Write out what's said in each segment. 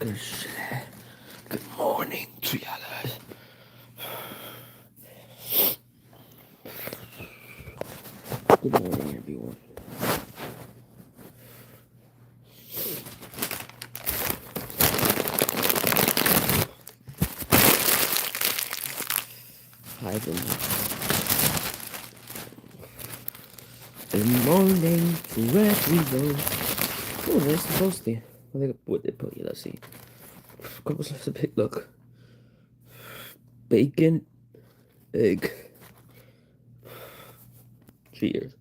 Good morning to y'all guys. Good morning, everyone. Hi, everyone. Good morning to everyone. Oh, that's supposed to. What they put you? Let's see. Couple slices of pig. Look, bacon, egg. Cheers.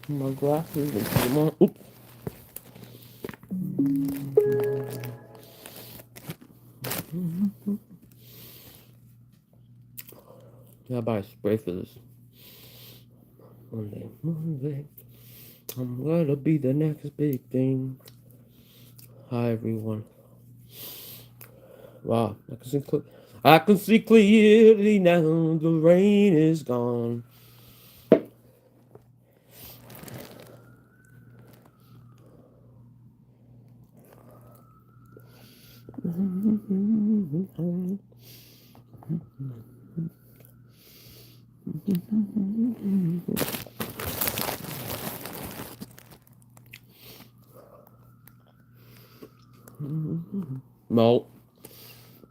My glasses. Come on. Oop. How about I spray for this? Monday. I'm gonna be the next big thing. Hi, everyone. Wow, I can see clearly now. The rain is gone. No,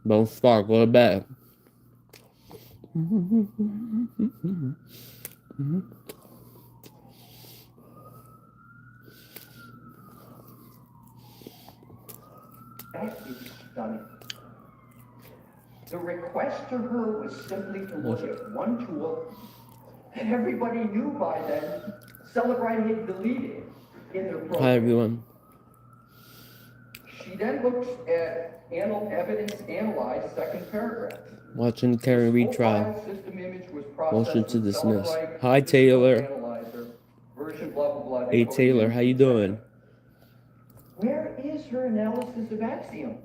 don't start. Go to bed. Stunning. The request to her was simply to look at one tool that everybody knew by then Celebrite had deleted in their program. Hi, everyone. She then looks at evidence analyzed second paragraph. Watching Karen Reed trial. System image was processed Motion to with dismiss. Celebrite Hi, Taylor. Analyzer, version blah blah blah. Hey, Taylor, how you doing? Where is her analysis of Axiom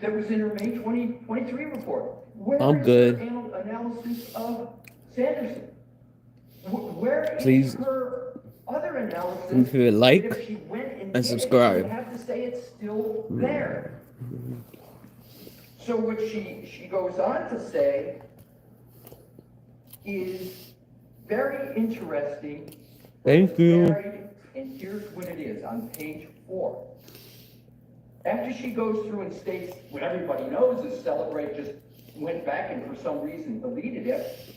that was in her May 2023 report? Where I'm is good. her analysis of Sanderson? Where Please, is her other analysis? if you would like if she went and subscribe. I have to say it's still there. So what she goes on to say is very interesting. Thank you. And here's what it is on page 4. After she goes through and states what everybody knows is Celebrate just went back and for some reason deleted it,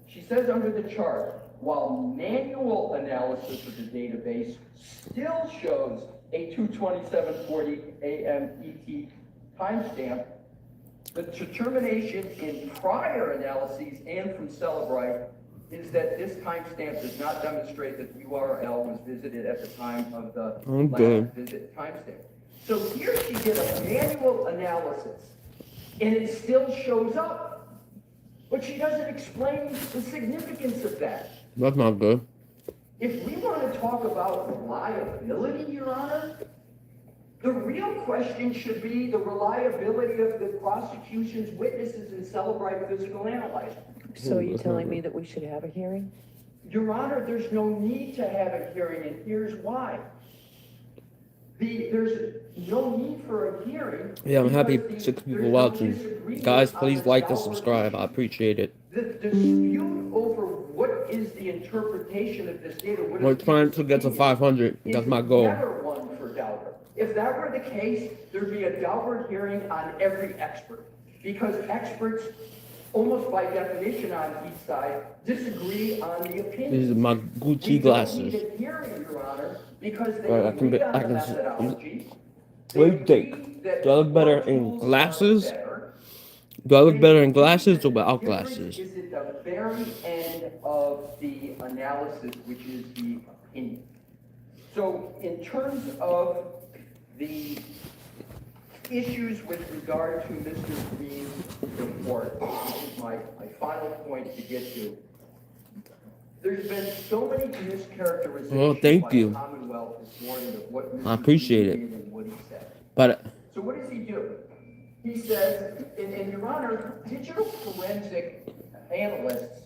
she says under the chart, while manual analysis of the database still shows a 2:27:40 a.m. ET timestamp, the determination in prior analyses and from Celebrite is that this timestamp does not demonstrate that the URL was visited at the time of the last visit timestamp. So here she did a manual analysis, and it still shows up, but she doesn't explain the significance of that. That's not good. If we want to talk about reliability, Your Honor, the real question should be the reliability of the prosecution's witnesses in Celebrite Physical Analyzer. So are you telling me that we should have a hearing? Your Honor, there's no need to have a hearing, and here's why. There's no need for a hearing. Yeah, I'm happy 6 people watching. Guys, please like and subscribe. I appreciate it. The dispute over what is the interpretation of this data. We're trying to get to 500. That's my goal. Never one for Daubert. If that were the case, there'd be a Daubert hearing on every expert, because experts, almost by definition on each side, disagree on the opinion. These are my Gucci glasses. Need a hearing, Your Honor, because they Right, agree on the methodology. What do you think? Do I look better in glasses Do I look better in glasses or without Difference glasses? is at the very end of the analysis, which is the opinion. So in terms of the issues with regard to Mr. Green's report, which is my final point to get to, there's been so many mischaracterizations Oh, thank by you. the Commonwealth this morning of what Mr. I appreciate Green it. did and what he said. But So what does he do? He says, and Your Honor, digital forensic analysts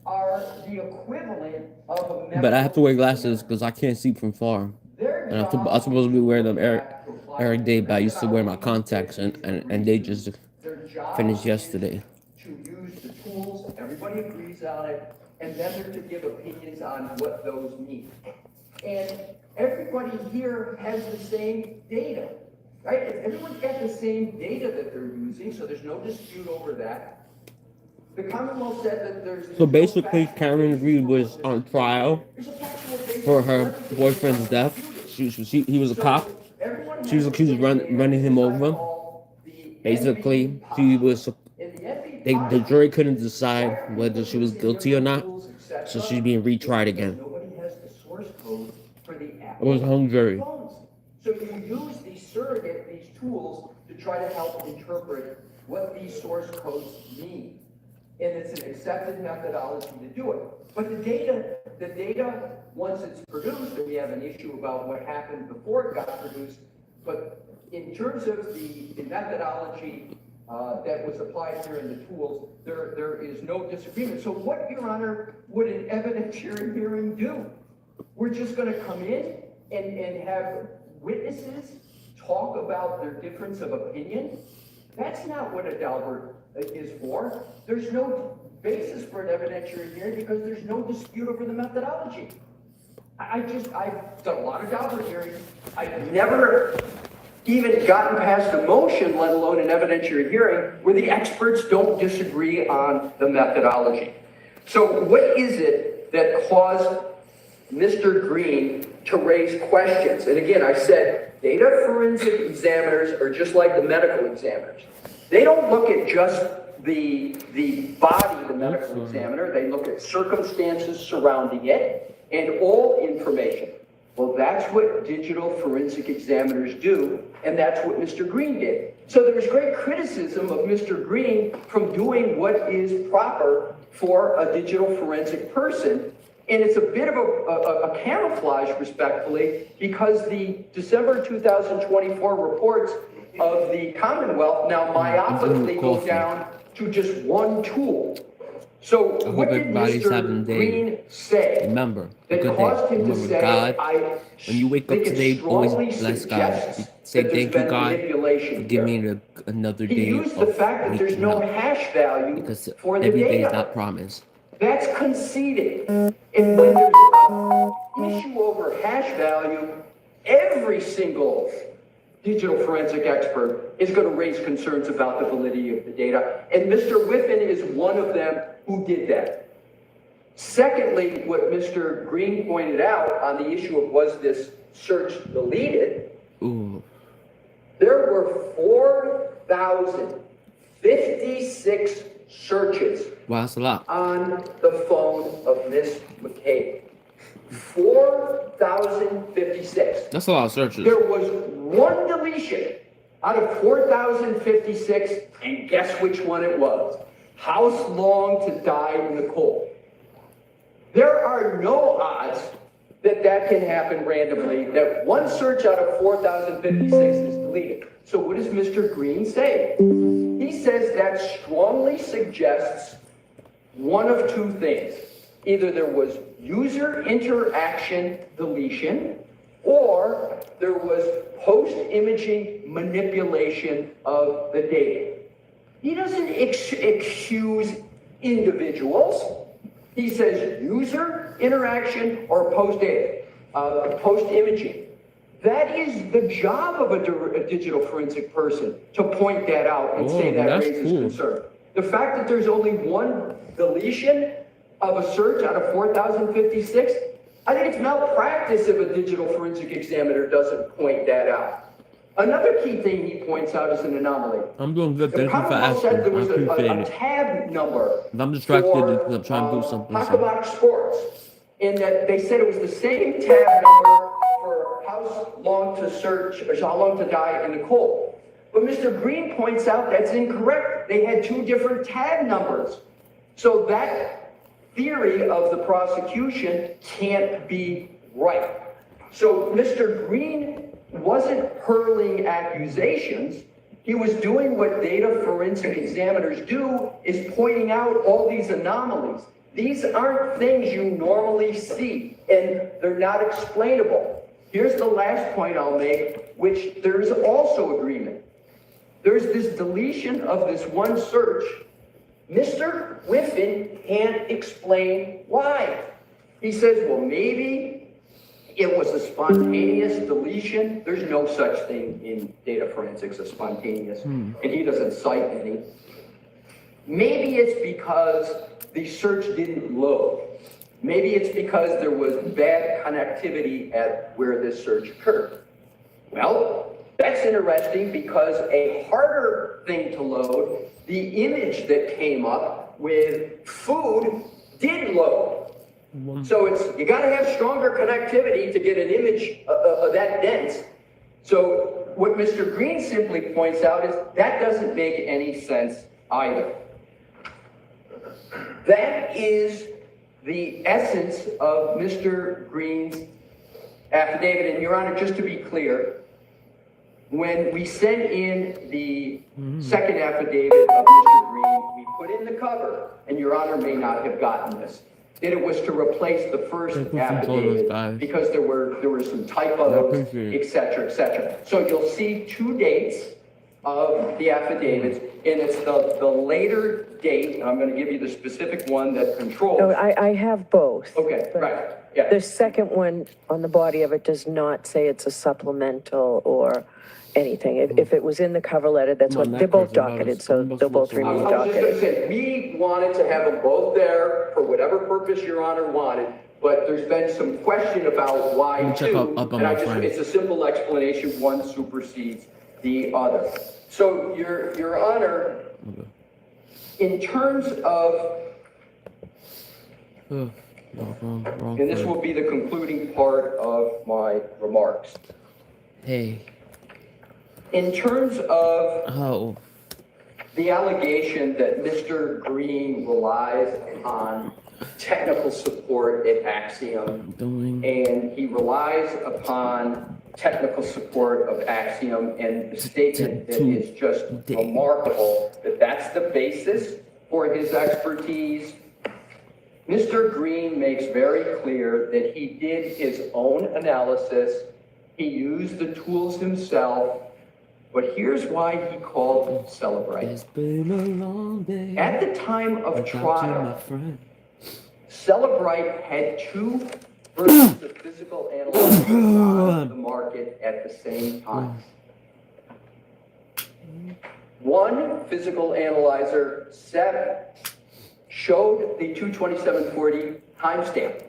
are the equivalent of a medical but I have to wear glasses examiner. because I can't see from far. Their And I'm job supposed to be is wearing them look every, back to apply every day, but I used to wear my methodology contacts that is and agreed they to. just Their job finished is yesterday. to use the tools, everybody agrees on it, and then they're to give opinions on what those mean. And everybody here has the same data, right? Everyone's got the same data that they're using, so there's no dispute over that. The Commonwealth said that there's. So basically, Karen Reed was on trial for her boyfriend's death. He was a cop. She was accused of running him over. Basically, the jury couldn't decide whether she was guilty or not, so she's being retried again. Nobody has the source code for the It was a hung jury. phones. So you use these surrogate, these tools, to try to help interpret what these source codes mean. And it's an accepted methodology to do it. But the data, once it's produced, and we have an issue about what happened before it got produced, but in terms of the methodology that was applied here in the tools, there is no disagreement. So what, Your Honor, would an evidentiary hearing do? We're just gonna come in and have witnesses talk about their difference of opinion? That's not what a Daubert is for. There's no basis for an evidentiary hearing because there's no dispute over the methodology. I've done a lot of Daubert hearings. I've never even gotten past a motion, let alone an evidentiary hearing, where the experts don't disagree on the methodology. So what is it that caused Mr. Green to raise questions? And again, I said, data forensic examiners are just like the medical examiners. They don't look at just the body of the medical examiner. They look at circumstances surrounding it and all information. Well, that's what digital forensic examiners do, and that's what Mr. Green did. So there's great criticism of Mr. Green from doing what is proper for a digital forensic person. And it's a bit of a camouflage, respectfully, because the December 2024 reports of the Commonwealth now myopically go down to just one tool. So what did Mr. Green say? Remember, that caused him to say, God, I when you wake up think it today, always strongly bless God. suggests Say that thank there's you, been God, manipulation for giving here. me another He day used the of fact that there's waking no up. hash value Because for the every day is data. not promised. That's conceded. And when there's an issue over hash value, every single digital forensic expert is going to raise concerns about the validity of the data. And Mr. Whiffen is one of them who did that. Secondly, what Mr. Green pointed out on the issue of was this search deleted, Ooh. there were 4,056 searches Wow, that's a lot. on the phone of Miss McCabe. 4,056. That's a lot of searches. There was one deletion out of 4,056, and guess which one it was? House Long to Die in the Cold. There are no odds that that can happen randomly, that one search out of 4,056 is deleted. So what does Mr. Green say? He says that strongly suggests one of two things. Either there was user interaction deletion, or there was post-imaging manipulation of the data. He doesn't excuse individuals. He says user interaction or post-imaging. That is the job of a digital forensic person, to point that out and say that raises concern. The fact that there's only one deletion of a search out of 4,056, I think it's malpractice if a digital forensic examiner doesn't point that out. Another key thing he points out is an anomaly. I'm doing good. The Thank you for Commonwealth asking. said there I was appreciate a it. tab number If I'm distracted for because I'm trying to do something. So. Pocketbox Sports, in that they said it was the same tab number for how long to search, or how long to die in the cold. But Mr. Green points out that's incorrect. They had two different tab numbers. So that theory of the prosecution can't be right. So Mr. Green wasn't hurling accusations. He was doing what data forensic examiners do, is pointing out all these anomalies. These aren't things you normally see, and they're not explainable. Here's the last point I'll make, which there is also agreement. There's this deletion of this one search. Mr. Whiffen can't explain why. He says, well, maybe it was a spontaneous deletion. There's no such thing in data forensics as spontaneous, and he doesn't cite any. Maybe it's because the search didn't load. Maybe it's because there was bad connectivity at where this search occurred. Well, that's interesting because a harder thing to load, the image that came up with food did load. So you got to have stronger connectivity to get an image that dense. So what Mr. Green simply points out is that doesn't make any sense either. That is the essence of Mr. Green's affidavit. And Your Honor, just to be clear, when we sent in the second affidavit of Mr. Green, we put in the cover, and Your Honor may not have gotten this, that it was to replace the first affidavit because there were some typos, et cetera, et cetera. So you'll see two dates of the affidavits, and it's the later date, and I'm going to give you the specific one that controls. No, I have both. Okay, but right, yeah. The second one on the body of it does not say it's a supplemental or anything. If it was in the cover letter, that's what, they're both docketed, so they'll both remain I was just going to docketed. say, we wanted to have them both there for whatever purpose Your Honor wanted, but there's been some question about why check two, up on and my I just, friend. it's a simple explanation, one supersedes the other. So, Your Honor, in terms of, Wrong and this will be the concluding part of my remarks. Hey. In terms of Oh. the allegation that Mr. Green relies on technical support at Axiom, and he relies upon technical support of Axiom, and the statement that is just remarkable, that that's the basis for his expertise. Mr. Green makes very clear that he did his own analysis, he used the tools himself, but here's why he called Celebrate. It's been a long day. At the time of without you, trial, my friend. Celebrate had two versions of physical analyzers on the market at the same time. One physical analyzer showed the 22740 timestamp.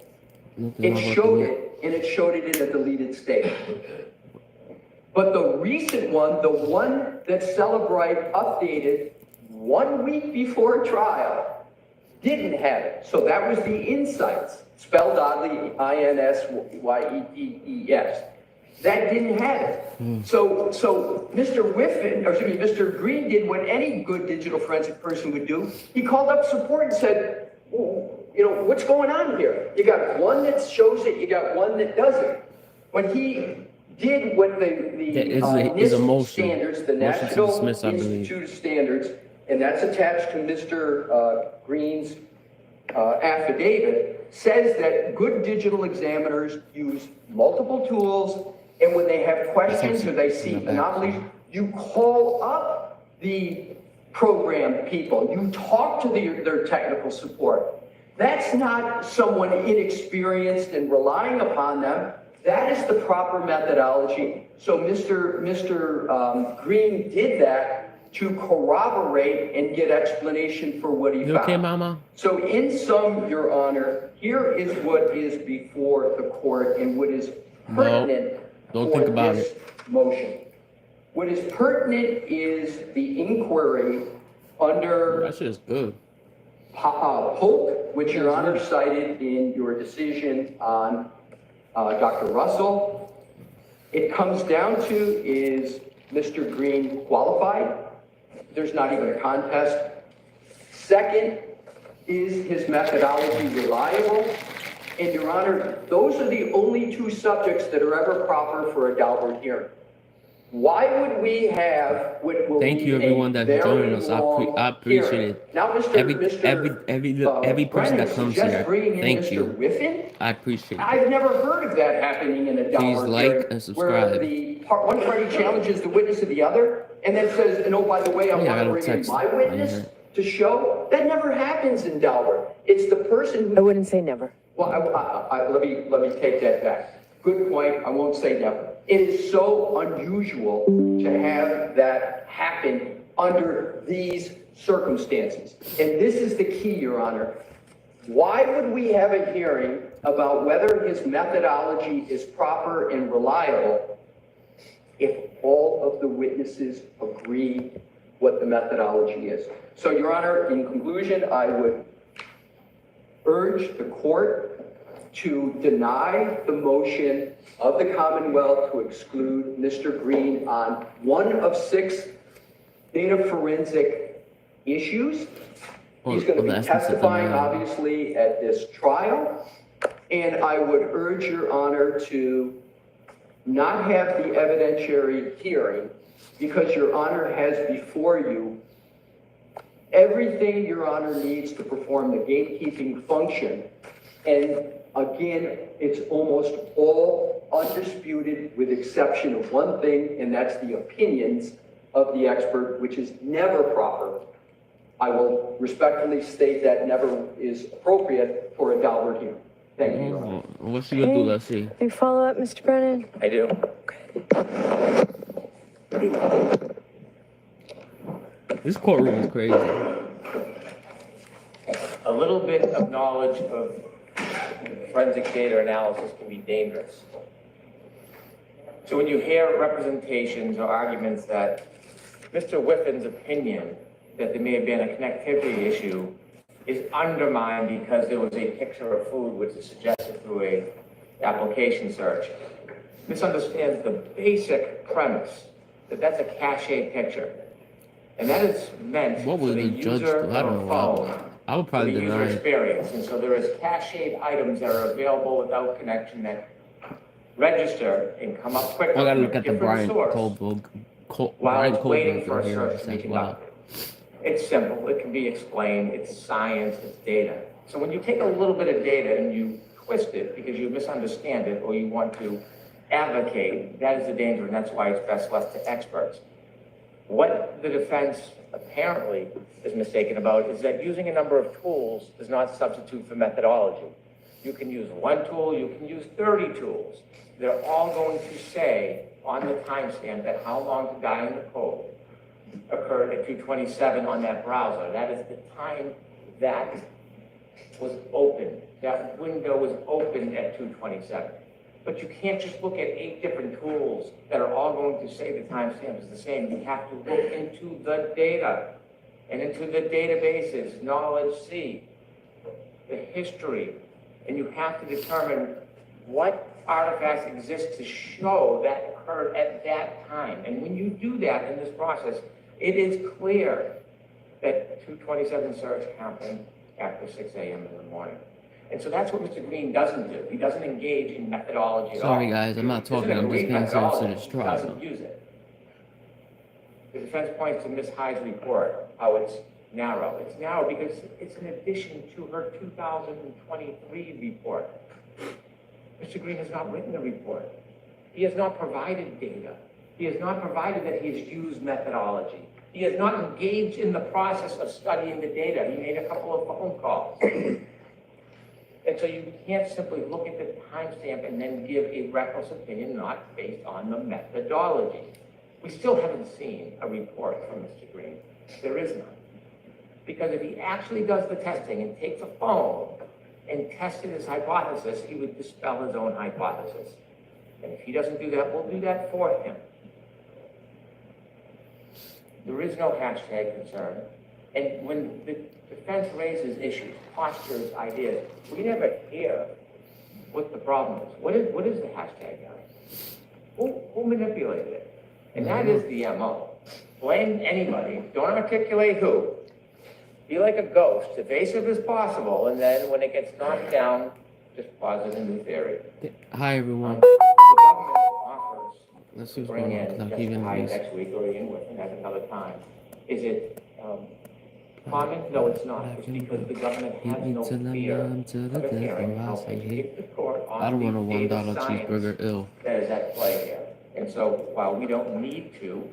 It showed it, and it showed it in a deleted state. But the recent one, the one that Celebrite updated 1 week before trial, didn't have it. So that was the Insights, spelled oddly, INSYETES. That didn't have it. So Mr. Mr. Green did what any good digital forensic person would do. He called up support and said, what's going on here? You got one that shows it, you got one that doesn't. When he did what the NIST standards, the National Institute of Standards, and that's attached to Mr. Green's affidavit, says that good digital examiners use multiple tools, and when they have questions or they see anomalies, you call up the program people, you talk to their technical support. That's not someone inexperienced and relying upon them. That is the proper methodology. So Mr. Green did that to corroborate and get explanation for what he found. Okay, Mama? So in sum, Your Honor, here is what is before the court and what is pertinent don't for think about this motion. What is pertinent is the inquiry under That shit is good. Polk, which Your Honor cited in your decision on Dr. Russell. It comes down to, is Mr. Green qualified? There's not even a contest. Second, is his methodology reliable? And Your Honor, those are the only two subjects that are ever proper for a Daubert hearing. Why would we have what will Thank be you, everyone a that's very joining us. I long appreciate hearing? it. Now, Every person that comes suggests here, bringing in thank Mr. you. Whiffen? I appreciate it. I've never heard of that happening in a Please Daubert like hearing, and where subscribe. one party challenges the witness of the other, and then says, and oh, by the way, I Yeah, I want to got a bring in text my right witness here. to show. That never happens in Daubert. It's the person who I wouldn't say never. well, let me take that back. Good point. I won't say never. It is so unusual to have that happen under these circumstances. And this is the key, Your Honor. Why would we have a hearing about whether his methodology is proper and reliable if all of the witnesses agree what the methodology is? So, Your Honor, in conclusion, I would urge the court to deny the motion of the Commonwealth to exclude Mr. Green on one of 6 data forensic issues. He's going to be testifying, obviously, at this trial. And I would urge Your Honor to not have the evidentiary hearing because Your Honor has before you everything Your Honor needs to perform the gatekeeping function. And again, it's almost all undisputed with exception of one thing, and that's the opinions of the expert, which is never proper. I will respectfully state that never is appropriate for a Daubert hearing. Thank you, Your Honor. What's she gonna do? Let's see. Any follow-up, Mr. Brennan? I do. This courtroom is crazy. A little bit of knowledge of forensic data analysis can be dangerous. So when you hear representations or arguments that Mr. Whiffen's opinion that there may have been a connectivity issue is undermined because there was a picture of food which is suggested through a application search, misunderstands the basic premise that that's a cache picture. And that is meant What for would the the judge user do? I don't or know. phone, I would for probably the user deny it. experience. And so there is cached items that are available without connection that register and come up quickly I gotta from look a at the different Brian source Colberg. while Brian it's waiting Colberg for a here search to be as well. conducted. It's simple, it can be explained, it's science, it's data. So when you take a little bit of data and you twist it because you misunderstand it or you want to advocate, that is the danger, and that's why it's best left to experts. What the defense apparently is mistaken about is that using a number of tools does not substitute for methodology. You can use one tool, you can use 30 tools. They're all going to say on the timestamp that how long to die in the code occurred at 2:27 on that browser. That is the time that was open. That window was open at 2:27. But you can't just look at 8 different tools that are all going to say the timestamp is the same. You have to look into the data and into the databases, knowledge C, the history, and you have to determine what artifacts exist to show that occurred at that time. And when you do that in this process, it is clear that 2:27 search happened after 6 a.m. in the morning. And so that's what Mr. Green doesn't do. He doesn't engage in methodology at all. Sorry guys, I'm not talking. I'm just being serious to this He trial. doesn't use it. The defense points to Ms. Hyde's report, how it's narrow. It's narrow because it's an addition to her 2023 report. Mr. Green has not written a report. He has not provided data. He has not provided that he has used methodology. He has not engaged in the process of studying the data. He made a couple of phone calls. And so you can't simply look at the timestamp and then give a reckless opinion not based on the methodology. We still haven't seen a report from Mr. Green. There is none. Because if he actually does the testing and takes a phone and tested his hypothesis, he would dispel his own hypothesis. And if he doesn't do that, we'll do that for him. There is no hashtag concern. And when the defense raises issues, postures, ideas, we never hear what the problem is. What is the hashtag guy? Who manipulated it? And that is the MO. Blame anybody. Don't articulate who. Be like a ghost, evasive as possible, and then when it gets knocked down, just posit a new theory. Hi, everyone. The government offers Let's see what's bring going on. in, Cause I keep justify getting next week or in with at another time. Is it common? No, it's not. It's because the government has no fear of a hearing. Keep the court I don't on want a the $1 data science cheeseburger. Ill. that is at play here. And so while we don't need to,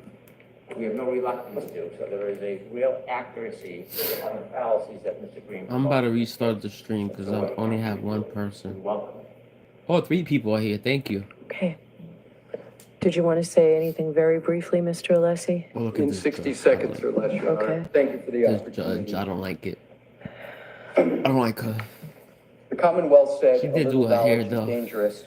we have no reluctance to. So there is a real accuracy on the fallacies that Mr. Green. I'm about to restart the stream because I only have one person. Welcome. Oh, 3 people are here. Thank you. Okay. Did you want to say anything very briefly, Mr. Alessi? Oh, look at In this 60 judge. seconds or less, Your Honor. Okay. Thank you for the This opportunity. judge, I don't like it. I don't like her. The Commonwealth said She a did little do her hair, knowledge is though. dangerous.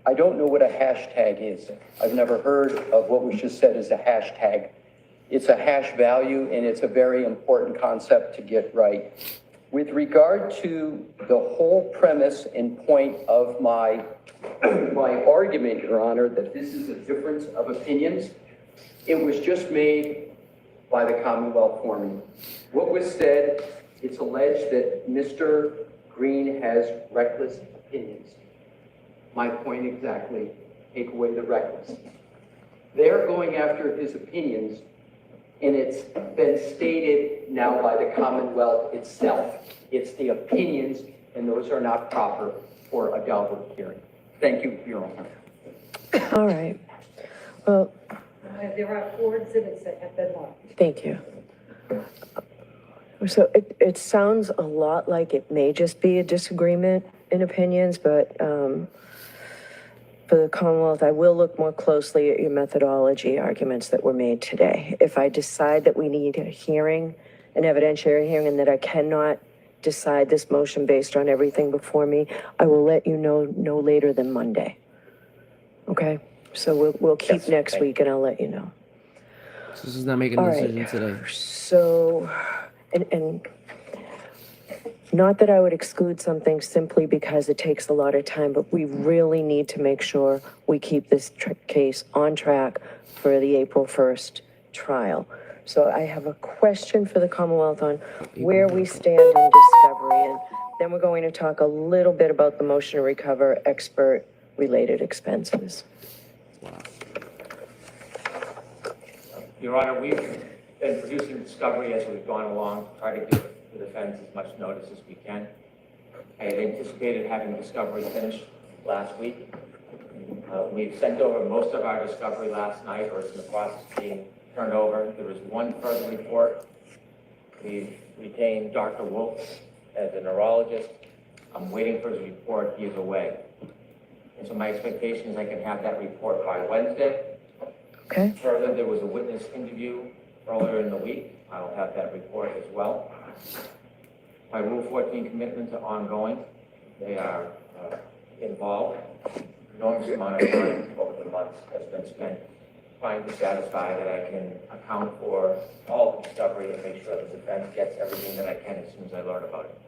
I don't know what a hashtag is. I've never heard of what was just said as a hashtag. It's a hash value, and it's a very important concept to get right. With regard to the whole premise and point of my argument, Your Honor, that this is a difference of opinions, it was just made by the Commonwealth for me. What was said, it's alleged that Mr. Green has reckless opinions. My point exactly, take away the reckless. They're going after his opinions, and it's been stated now by the Commonwealth itself. It's the opinions, and those are not proper for a Daubert hearing. Thank you, Your Honor. All right. Well, There are 4 exhibits that have been marked. thank you. So it sounds a lot like it may just be a disagreement in opinions, but for the Commonwealth, I will look more closely at your methodology arguments that were made today. If I decide that we need a hearing, an evidentiary hearing, and that I cannot decide this motion based on everything before me, I will let you know no later than Monday. Okay? So we'll keep Yes, next thank week and I'll let you know. So this is not making a All right. decision today. So, and not that I would exclude something simply because it takes a lot of time, but we really need to make sure we keep this case on track for the April 1st trial. So I have a question for the Commonwealth on where we stand in discovery, and then we're going to talk a little bit about the motion to recover expert-related expenses. Your Honor, we've been producing discovery as we've gone along, to try to give the defense as much notice as we can. I had anticipated having discovery finished last week. We've sent over most of our discovery last night, or it's in the process of being turned over. There is one further report. We've retained Dr. Wolf as a neurologist. I'm waiting for his report. He is away. And so my expectation is I can have that report by Wednesday. Okay? Further, there was a witness interview earlier in the week. I'll have that report as well. My Rule 14 commitments are ongoing. They are involved. Enormous amount of time over the months has been spent trying to satisfy that I can account for all the discovery and make sure the defense gets everything that I can as soon as I learn about it.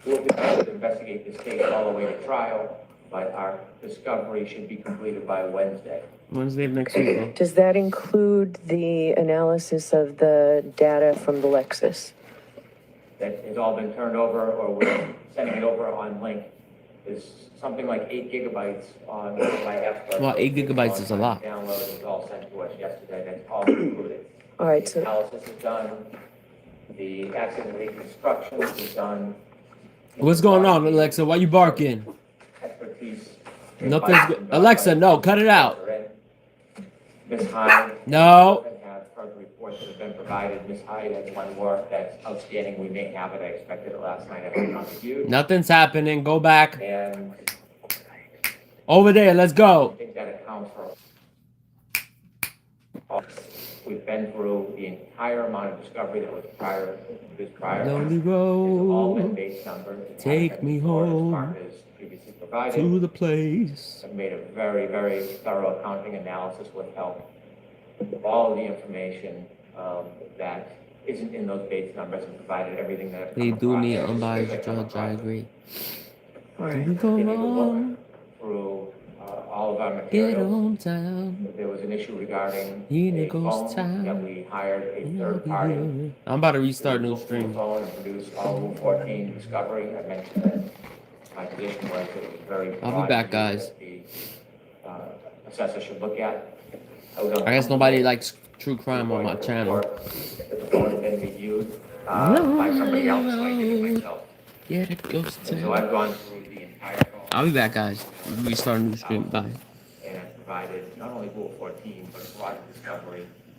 We'll continue to investigate this case all the way to trial, but our discovery should be completed by Wednesday. Wednesday of next week, bro. Does that include the analysis of the data from the Lexus? That has all been turned over, or we're sending it over on link. There's something like 8 gigabytes on my F. Well, 8 gigabytes is a lot. Download, it was all sent to us yesterday, that's all included. All right, The so, analysis is done, the accident reconstruction is done. What's going on, Alexa? Why you barking? Expertise. Nothing's good. Alexa, no, cut it out. Ms. Hyde. No. Have further reports that have been provided. Ms. Hyde has one more that's outstanding. We may have it. I expected it last night. I have not reviewed. Nothing's happening. Go back. And Over there. Let's I go. think that accounts for. We've been through the entire amount of discovery that was prior. Lonely It's all been road. based numbers. It Take hasn't me been stored as home part as previously provided. To the place. I've made a very, very thorough accounting analysis with help of all of the information that isn't in those base numbers and provided everything that. They do need an an unbiased judge, I agree. All Do we right. go They need to look wrong? through all of our Get materials. on down. There was an issue regarding In a a ghost phone that town. we hired a And I'll third be party. here. I'm about to restart new Look through the stream. phone and produce all Rule 14 discovery. I mentioned that my position was it was very. I'll be broad back, to guys. The assessor should look at. I guess nobody likes true crime on my channel. The phone had been reviewed by somebody else, so I did it myself. Yeah, that ghost And so town. I've gone through the entire phone. I'll be back, guys. Restart new stream. Bye. And I've provided not only Rule 14, but broad discovery